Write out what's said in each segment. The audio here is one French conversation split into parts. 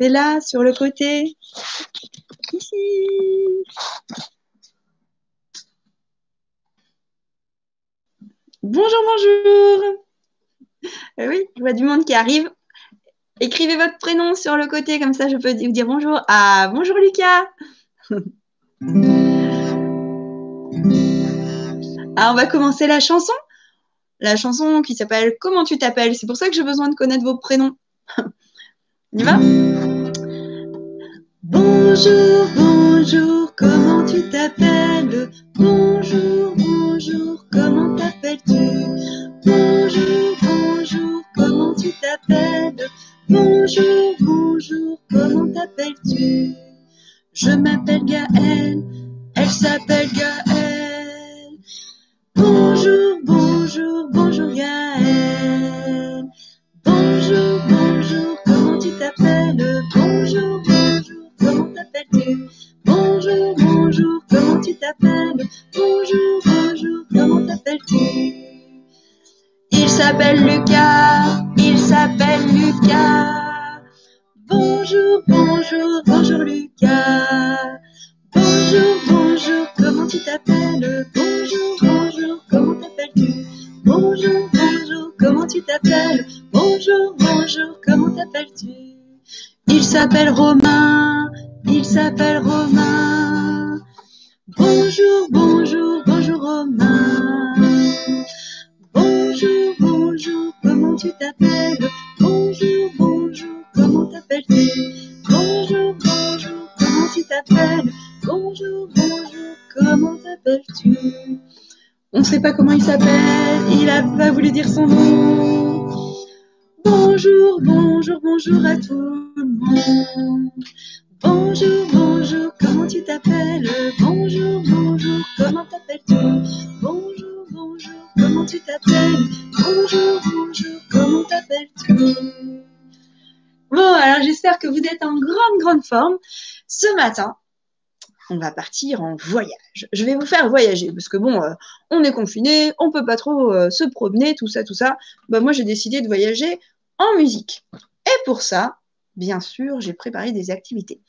C'est là, sur le côté. Ici. Bonjour, bonjour. Oui, je vois du monde qui arrive. Écrivez votre prénom sur le côté, comme ça je peux vous dire bonjour. Ah, bonjour Lucas. Ah, on va commencer la chanson. La chanson qui s'appelle Comment tu t'appelles? C'est pour ça que j'ai besoin de connaître vos prénoms. On y va? Bonjour, bonjour, comment tu t'appelles? Bonjour, bonjour, comment t'appelles-tu? Bonjour, bonjour, comment tu t'appelles? Bonjour, bonjour, comment t'appelles-tu? Je m'appelle Gaëlle, elle s'appelle Gaëlle. Bonjour, bonjour, bonjour Gaëlle. Bonjour, bonjour, comment tu t'appelles? Bonjour, bonjour, comment t'appelles-tu? Bonjour, bonjour, comment tu t'appelles? Bonjour, bonjour, comment t'appelles-tu? Il s'appelle Lucas, il s'appelle Lucas. Bonjour, bonjour, bonjour Lucas. Bonjour, bonjour, comment tu t'appelles? Bonjour, bonjour, comment t'appelles-tu? Bonjour, bonjour, comment tu t'appelles? Bonjour, bonjour, comment t'appelles-tu? Il s'appelle Romain, il s'appelle Romain. Bonjour, bonjour, bonjour Romain. Bonjour, bonjour, comment tu t'appelles? Bonjour, bonjour, comment t'appelles-tu? Bonjour, bonjour, comment tu t'appelles? Bonjour, bonjour, comment t'appelles-tu? On ne sait pas comment il s'appelle, il a pas voulu dire son nom. Bonjour, bonjour, bonjour à tout le monde. Bonjour, bonjour, comment tu t'appelles? Bonjour, bonjour, comment t'appelles-tu? Bonjour, bonjour, comment tu t'appelles? Bonjour, bonjour, comment t'appelles-tu? Bon, alors j'espère que vous êtes en grande forme. Ce matin, on va partir en voyage. Je vais vous faire voyager parce que bon, on est confiné, on peut pas trop se promener, tout ça. Bah, moi, j'ai décidé de voyager en musique. Et pour ça, bien sûr, j'ai préparé des activités.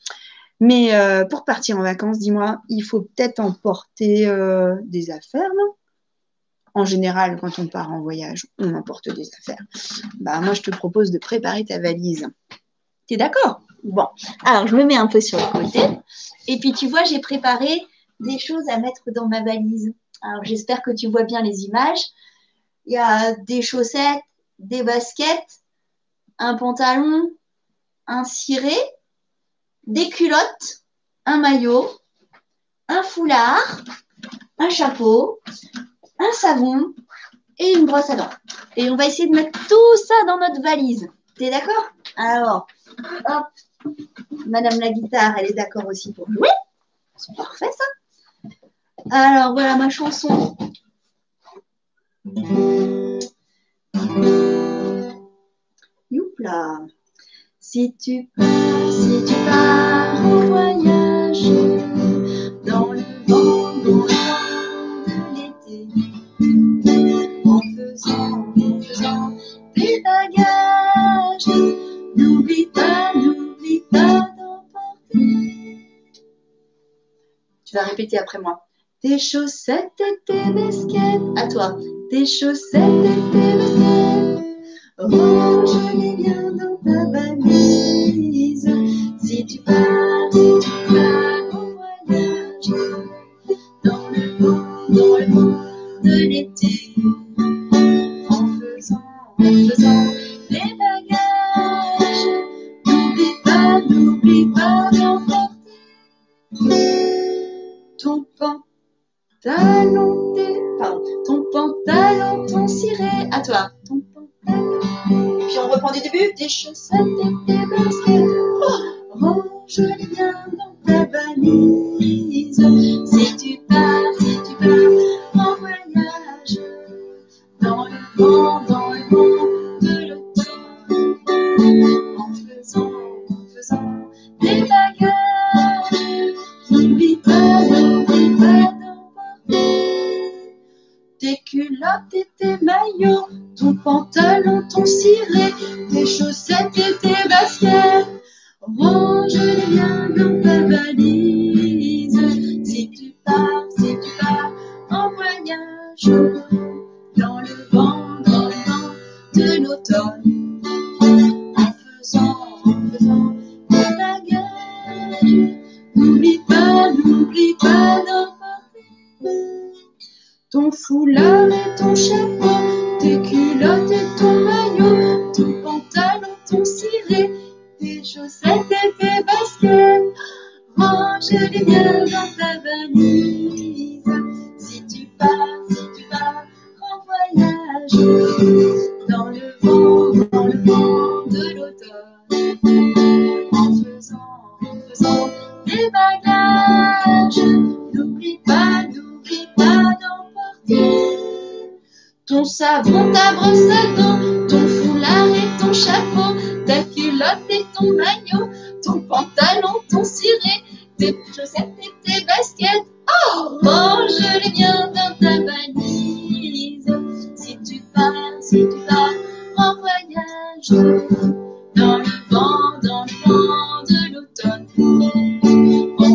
Mais pour partir en vacances, dis-moi, il faut peut-être emporter des affaires, non? En général, quand on part en voyage, on emporte des affaires. Bah, moi, je te propose de préparer ta valise. T'es d'accord? Bon, alors je me mets un peu sur le côté. Et puis, tu vois, j'ai préparé des choses à mettre dans ma valise. Alors, j'espère que tu vois bien les images. Il y a des chaussettes, des baskets, un pantalon, un ciré, des culottes, un maillot, un foulard, un chapeau, un savon et une brosse à dents. Et on va essayer de mettre tout ça dans notre valise. T'es d'accord? Alors, hop, Madame la guitare, elle est d'accord aussi pour jouer. C'est parfait ça. Alors voilà ma chanson. Youpla. Si tu pars en voyage dans le vent de l'été, en faisant tes bagages, n'oublie pas d'emporter. Tu vas répéter après moi. Tes chaussettes et tes baskets. À toi. Tes chaussettes et tes baskets. Range-les bien dans ta valise. Si tu pars en voyage dans le vent de l'été, en faisant des bagages, n'oublie pas d'emporter ton pantalon, ton ciré. À toi. Ton pantalon. Et puis on reprend du début. Tes chaussettes et tes baskets. Oh, range-les bien dans ta valise. Si tu pars en voyage dans le vent de l'automne, en faisant des bagages, n'oublie pas d'emporter tes culottes et tes maillots, ton pantalon, ton ciré, tes chaussettes et tes baskets. range-les bien dans ta valise. Si tu pars en voyage, dans le vent de l'automne, en faisant des bagages, n'oublie pas d'emporter ton foulard et ton chapeau, tes culottes et ton maillot, ton pantalon, ton ciré, tes chaussettes et tes baskets. Range-les bien dans ta valise. Si tu pars en voyage, dans le vent de l'automne, en faisant des bagages, n'oublie pas d'emporter ton savon, ta brosse à dents, ton foulard et ton chapeau, ta culotte et ton maillot, ton pantalon, ton ciré, tes chaussettes et tes baskets. Oh, range-les bien dans ta valise. Si tu pars en voyage, dans le vent de l'automne, en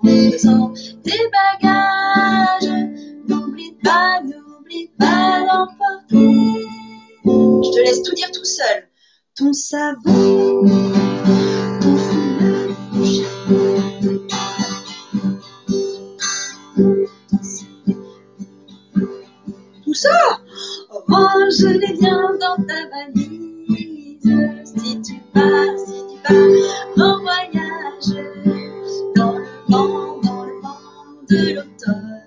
faisant des bagages, n'oublie pas d'emporter. Je te laisse tout dire tout seul. Ton savon, ton foulard, ton chapeau, tout ça, range-les bien dans ta valise. Si tu pars en voyage, dans le vent de l'automne,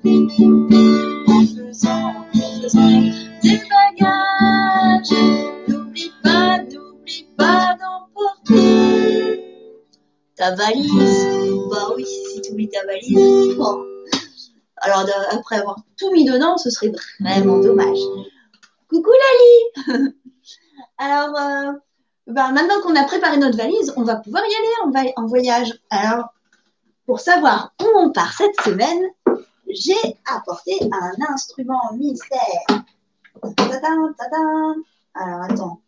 en faisant des bagages, n'oublie pas d'emporter ta valise. Bah oui, si tu oublies ta valise, bon. Alors après avoir tout mis dedans, ce serait vraiment dommage. Coucou Lali. Alors, maintenant qu'on a préparé notre valise, on va pouvoir y aller en voyage. Alors, pour savoir où on part cette semaine, j'ai apporté un instrument mystère. Tadam, tadam. Alors, attends.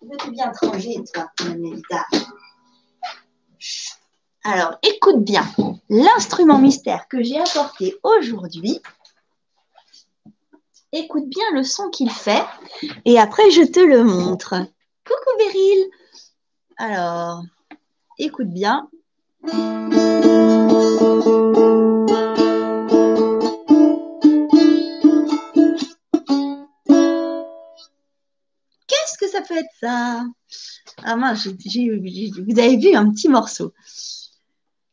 Veux-tu bien te ranger, toi, la guitare? Alors, écoute bien. L'instrument mystère que j'ai apporté aujourd'hui, écoute bien le son qu'il fait et après, je te le montre. Coucou Beryl. Alors, écoute bien. Qu'est-ce que ça peut être ça? Ah mince, vous avez vu un petit morceau.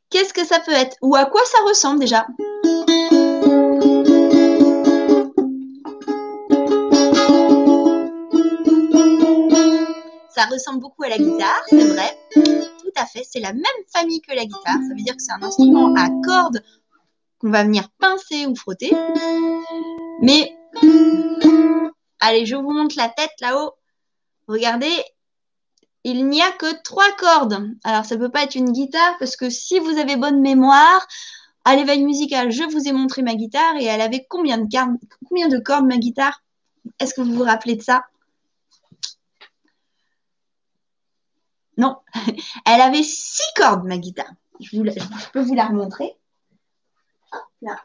Qu'est-ce que ça peut être? Ou à quoi ça ressemble déjà? Ça ressemble beaucoup à la guitare, c'est vrai. Tout à fait, c'est la même famille que la guitare. Ça veut dire que c'est un instrument à cordes qu'on va venir pincer ou frotter. Mais, allez, je vous montre la tête là-haut. Regardez, il n'y a que 3 cordes. Alors, ça ne peut pas être une guitare parce que si vous avez bonne mémoire, à l'éveil musical, je vous ai montré ma guitare et elle avait combien de cordes ma guitare? Est-ce que vous vous rappelez de ça? Non, elle avait 6 cordes ma guitare. Je peux vous la remontrer. Hop là.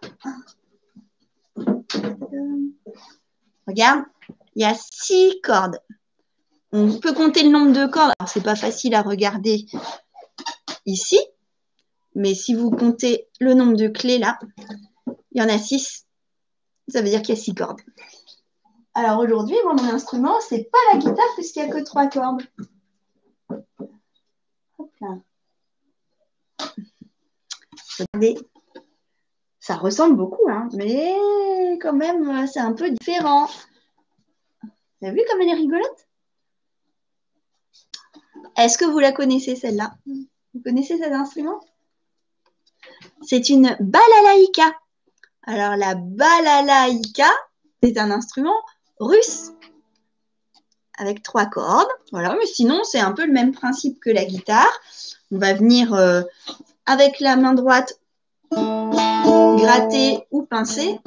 Regarde, il y a 6 cordes. On peut compter le nombre de cordes. Alors, c'est pas facile à regarder ici. Mais si vous comptez le nombre de clés là, il y en a 6. Ça veut dire qu'il y a 6 cordes. Alors aujourd'hui, mon instrument, c'est pas la guitare puisqu'il n'y a que 3 cordes. Hop là. Regardez. Ça ressemble beaucoup, hein, mais quand même, c'est un peu différent. Vous avez vu comme elle est rigolote? Est-ce que vous la connaissez celle-là? Vous connaissez cet instrument? C'est une balalaïka. Alors la balalaïka, c'est un instrument russe avec 3 cordes. Voilà, mais sinon c'est un peu le même principe que la guitare. On va venir avec la main droite gratter ou pincer.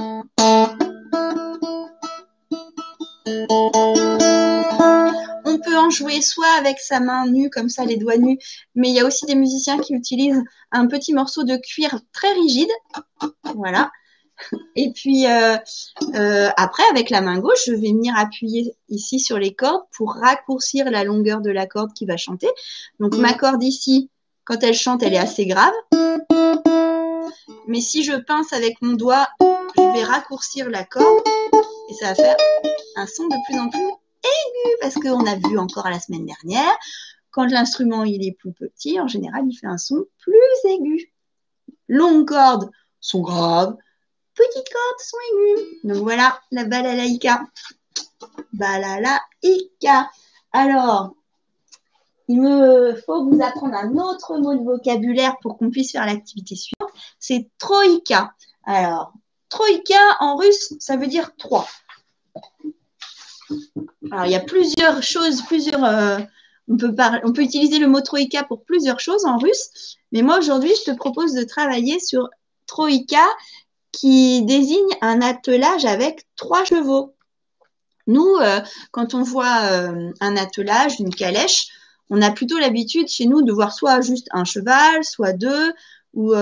On peut en jouer soit avec sa main nue, comme ça, les doigts nus, mais il y a aussi des musiciens qui utilisent un petit morceau de cuir très rigide. Voilà. Et puis, après, avec la main gauche, je vais venir appuyer ici sur les cordes pour raccourcir la longueur de la corde qui va chanter. Donc, ma corde ici, quand elle chante, elle est assez grave. Mais si je pince avec mon doigt, je vais raccourcir la corde et ça va faire un son de plus en plus aigu parce qu'on a vu encore la semaine dernière, quand l'instrument il est plus petit, en général, il fait un son plus aigu. Longues cordes sont graves, petites cordes sont aiguës. Donc voilà, la balalaïka. Balalaïka. Alors, il me faut vous apprendre un autre mot de vocabulaire pour qu'on puisse faire l'activité suivante. C'est troïka. Alors, troïka en russe, ça veut dire trois. Alors, il y a plusieurs choses, on peut utiliser le mot troïka pour plusieurs choses en russe. Mais moi, aujourd'hui, je te propose de travailler sur troïka qui désigne un attelage avec 3 chevaux. Nous, quand on voit un attelage, une calèche, on a plutôt l'habitude chez nous de voir soit juste un cheval, soit 2, ou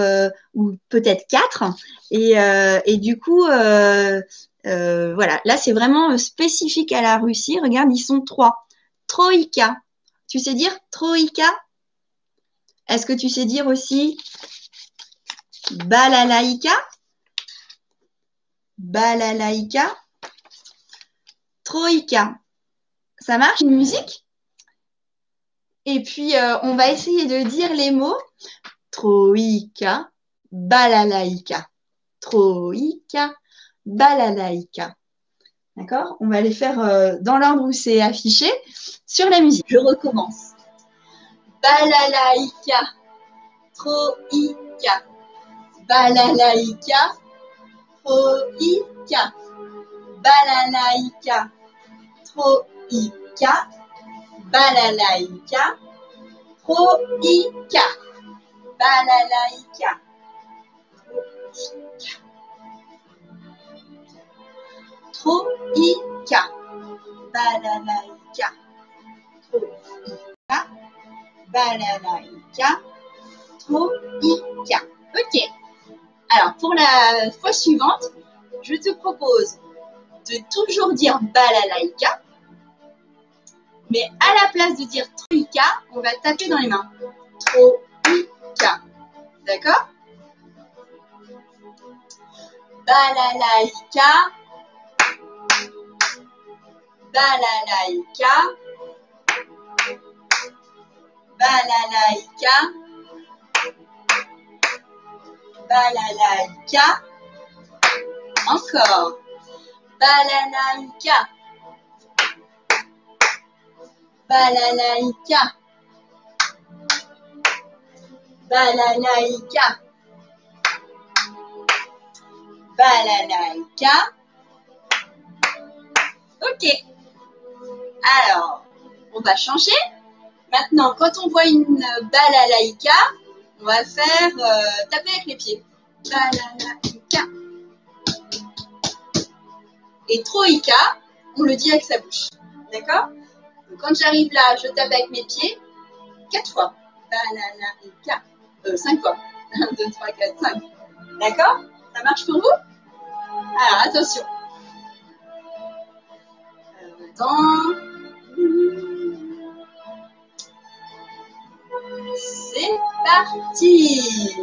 peut-être 4. Et du coup, voilà, là c'est vraiment spécifique à la Russie. Regarde, ils sont 3. Troïka. Tu sais dire troïka? Est-ce que tu sais dire aussi balalaïka? Balalaïka. Troïka. Ça marche, une musique? Et puis, on va essayer de dire les mots. Troïka, balalaïka. Troïka, balalaïka. D'accord? On va les faire dans l'ordre où c'est affiché sur la musique. Je recommence. Balalaïka, troïka, balalaïka, troïka, balalaïka, troïka, balalaïka, troïka, balalaïka, troïka, balalaïka, troïka, balalaïka, troïka. Ok. Alors, pour la fois suivante, je te propose de toujours dire balalaïka, mais à la place de dire troïka, on va taper dans les mains. Troïka. D'accord? Balalaïka, balalaïka, balalaïka, balalaïka. Encore. Balalaïka, balalaïka, balalaïka, balalaïka. Ok. Alors, on va changer. Maintenant, quand on voit une balalaïka, on va faire taper avec les pieds. Balalaïka. Et troïka, on le dit avec sa bouche. D'accord? Donc, quand j'arrive là, je tape avec mes pieds 4 fois. Balalaïka. 5 fois. 1, 2, 3, 4, 5. D'accord? Ça marche pour vous? Alors, attention. C'est parti.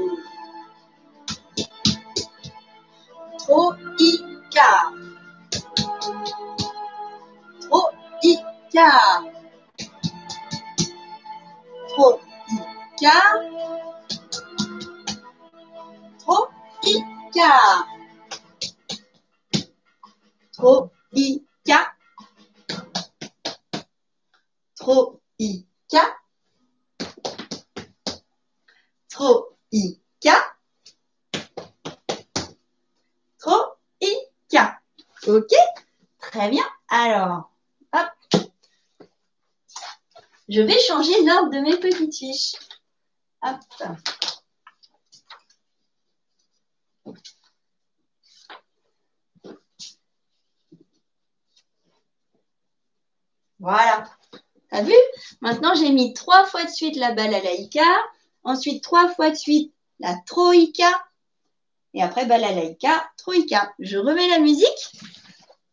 Troïka. Troïka. Troïka. Troïka. Troïka. Troïka. Troïka. Troïka. Ok? Très bien. Alors, hop. Je vais changer l'ordre de mes petites fiches. Hop. Voilà. T'as vu? Maintenant, j'ai mis 3 fois de suite la balalaïka, ensuite 3 fois de suite la troïka, et après balalaïka, troïka. Je remets la musique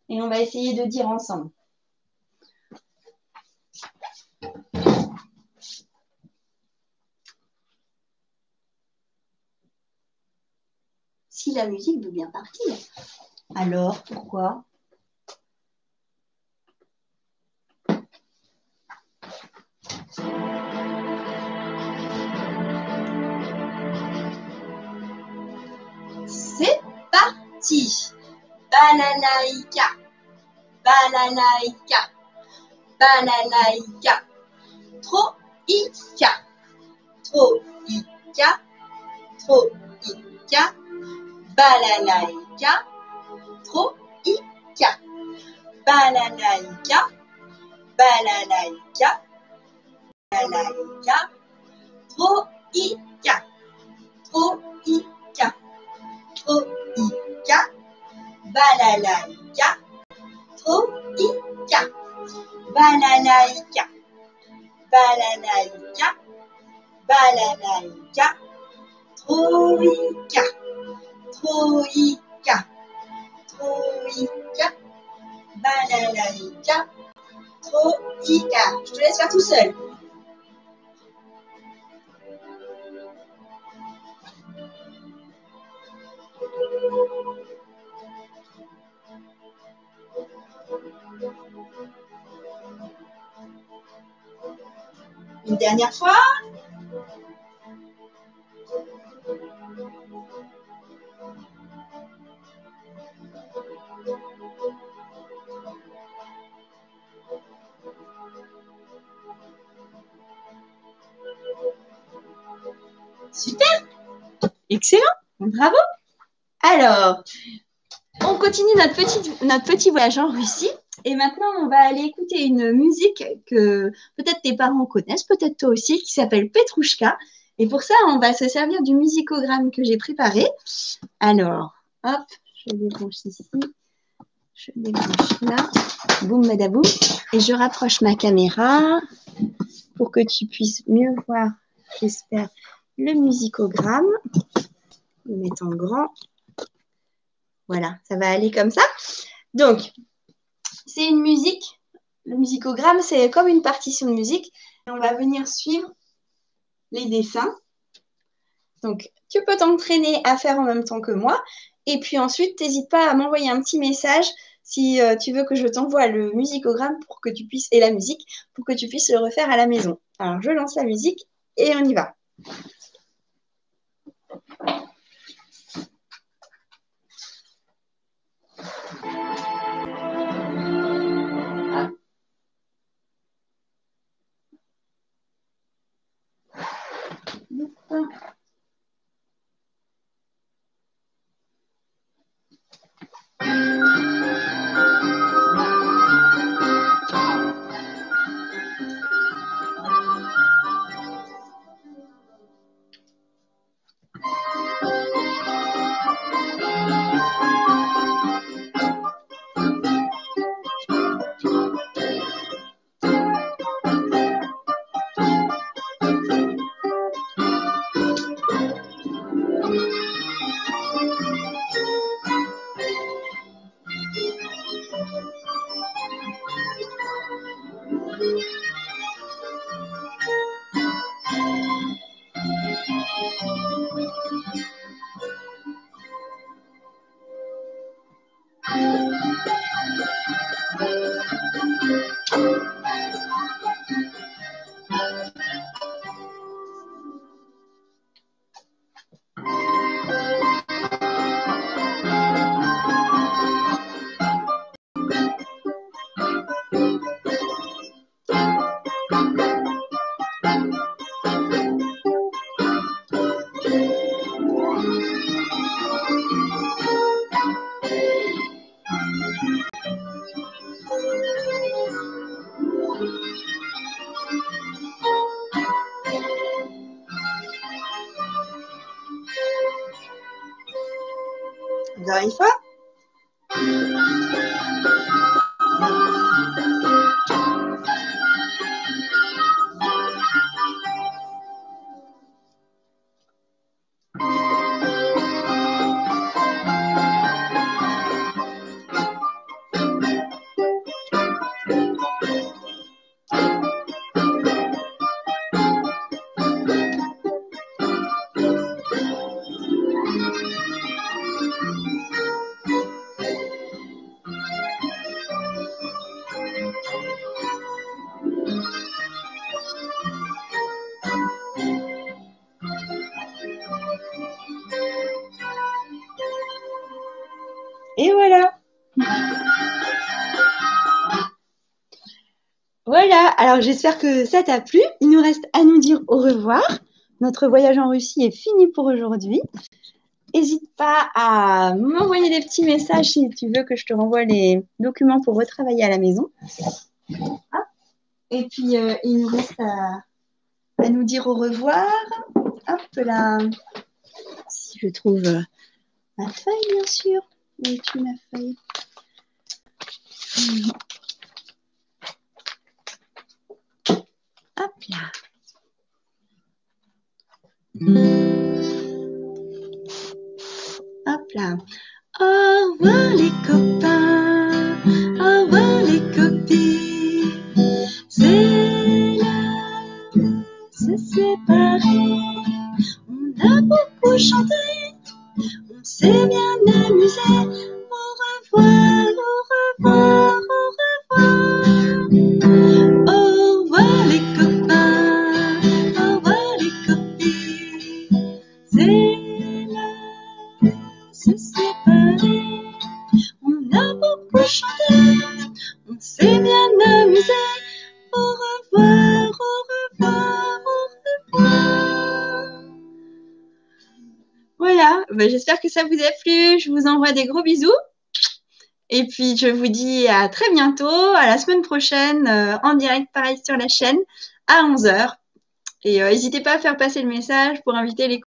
et on va essayer de dire ensemble. Si la musique veut bien partir, alors pourquoi? C'est parti. Balalaïka, balalaïka, balalaïka, troïka, troïka, troïka, balalaïka, troïka, balalaïka, balalaïka, balalaïka, troïka, troïka, troïka, balalaïka, troïka, balalaïka, balalaïka, balalaïka, troïka, troïka, troïka, balalaïka, troïka. Je te laisse faire tout seul. Une dernière fois. Super. Excellent. Bravo. Alors, on continue notre petit voyage en Russie. Et maintenant, on va aller écouter une musique que peut-être tes parents connaissent, peut-être toi aussi, qui s'appelle Petrouchka. Et pour ça, on va se servir du musicogramme que j'ai préparé. Alors, hop, je débranche ici. Je débranche là. Boum, badaboum. Et je rapproche ma caméra pour que tu puisses mieux voir, j'espère, le musicogramme. Je vais le mettre en grand. Voilà, ça va aller comme ça. Donc, c'est une musique. Le musicogramme, c'est comme une partition de musique. Et on va venir suivre les dessins. Donc, tu peux t'entraîner à faire en même temps que moi. Et puis ensuite, n'hésite pas à m'envoyer un petit message si tu veux que je t'envoie le musicogramme pour que tu puisses, et la musique, pour que tu puisses le refaire à la maison. Alors, je lance la musique et on y va. Encore une fois. Et voilà. Voilà, alors j'espère que ça t'a plu. Il nous reste à nous dire au revoir. Notre voyage en Russie est fini pour aujourd'hui. N'hésite pas à m'envoyer des petits messages si tu veux que je te renvoie les documents pour retravailler à la maison. Et puis, il nous reste à nous dire au revoir. Hop là. Si je trouve ma feuille, bien sûr. Où est-tu, ma feuille? Hop là. Hop là. Au revoir les copains, au revoir les copines. C'est l'heure de se séparer. On a beaucoup chanté, on s'est bien amusé. Au revoir, au revoir, au revoir. Au revoir les copains, au revoir les copines. C'est l'heure de se séparer. On a beaucoup chanté, on s'est bien amusé. Au revoir, au revoir, au revoir. Voilà, j'espère que ça vous a plu. Je vous envoie des gros bisous. Et puis, je vous dis à très bientôt, à la semaine prochaine, en direct, pareil, sur la chaîne, à 11h. Et n'hésitez pas à faire passer le message pour inviter les